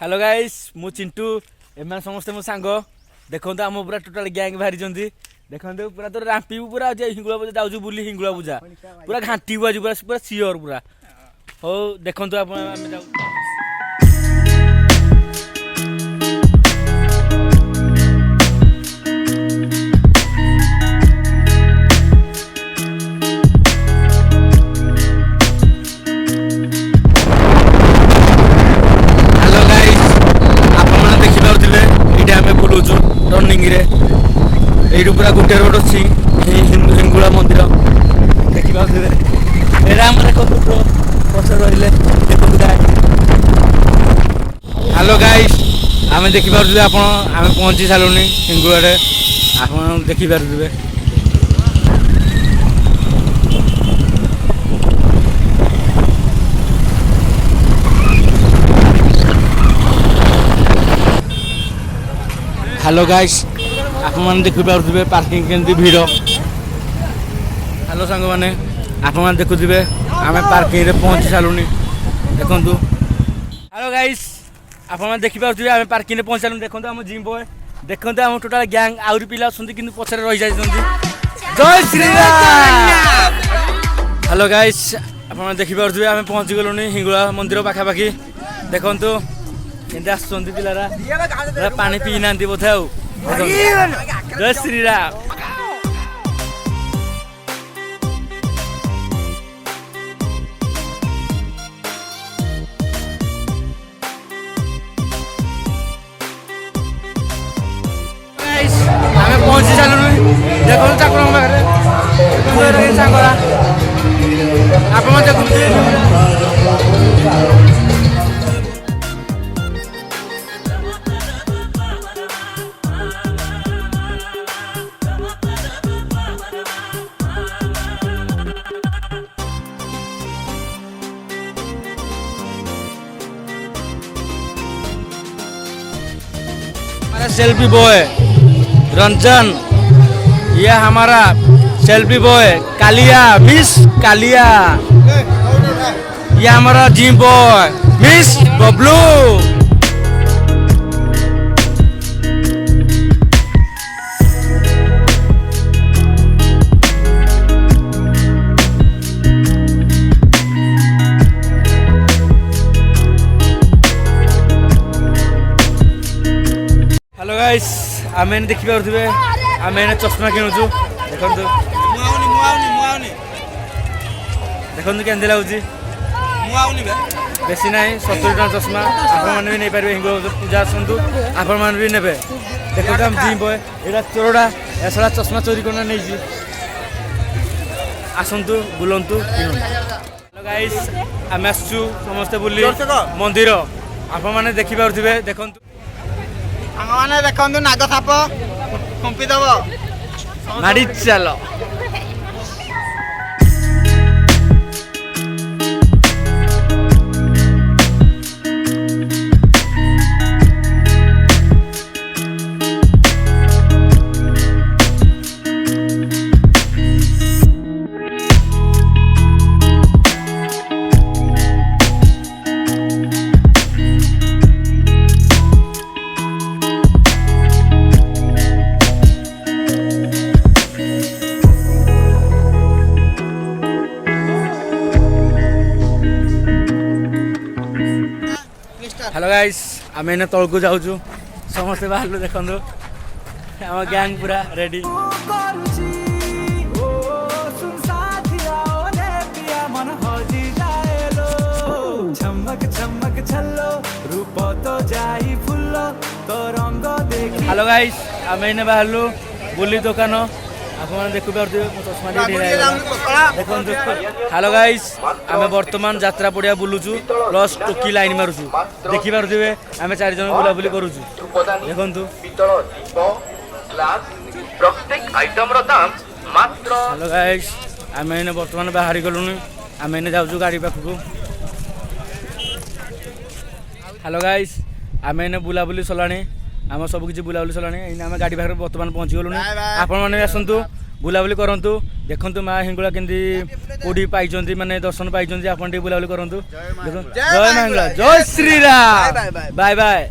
Hello guys मु Chintu M समस्ते मो सांग देखो आम पूरा टोटाल गैंग बाहरी देखो पूरा तो रांपी पूरा हिंगुला पूजा जाऊँ बुली हिंगुला पूजा पूरा घाटी आज पूरा पूरा सियोर पूरा हो देखो आप टर्निंग रे पूरा गोटे रोड अच्छी हिंगुला मंदिर देखी पारे पच रही हेलो गाइस आम देखिपे आप पहुँची सारूनी हिंगुला आप देखिपे हेलो गाइस आप देखिपे पार्किंग के भीड़ हेलो सांग मैंने आप देखुवे आम पार्किंग रे पहुँची सारूनी देखु हेलो गाइस आप देखिपे आम पार्किंग रे पहुँची सारूनी देखो आम जिम बॉय देखो आम टोटाल गैंग आउरी पिला कि पछरे रही जाइछन्ती जय श्री राम हेलो गाइस आप देखिपे आम पहुँची गलुनी हिंगुला मंदिर पाखापाखि देखु केमती पिलारा पानी पी ना बोधे आउ जय श्री राम आम पहुँची सारूँ देखो ठाकुर पाखे सांगरा आप देखुए सेल्फी बॉय रंजन ये हमारा selfie boy Kalia miss Kalia ये हमारा gym boy miss Bablu hello guys आम देखिपे आम चश्मा किणुचु देखो देखो केमती लगुच बेसी ना 70 टका चश्मा आप भी नहीं पारे हिंगुला पूजा आसतु आपण भी ने देखो आम जिम बॉय यहाँ चोरटा एसड़ा चश्मा चोरी करना नहीं आसतु बुलतु हेलो गाइस आम आसचु समस्ते बुली मंदिर आपण देखिपे देखु आने देखो नाग साप कंपी दब मारी चल हेलो गाइस आम एने तलू जाऊँ समस्ते बाहर देखो आम गैंग पूरा रेडी हेलो गाइस आम एने बाहर बुली दुकान आप देखिपे चश्मा देखो हेलो गाइस आम बर्तमान यात्रा पड़िया बुलुचु प्लस टोकी लाइन मारुचु देखिपे आम 4 जन बुलाबुली करुचु देखु हेलो गाइस आम एने बर्तमान बाहरी गलुनी आम एने जाऊँ गाड़ी पाखक हेलो गाइस आम एने बुलाबुली सलाणी आम सब किसी बुलाबुली सलाणी आम गाड़ी पाखे बर्तमान पहुँची गलुनी आपण मैंने आसतु बुलाबुली करंतु देखंतु माँ हिंगुला केंदी कोडी पाइचंती माने दर्शन पाइचंती आपण टी बुलाबुली करंतु जय माँ देखो हिंगुला। जय माँ हिंगुला जय श्री राम बाय बाय।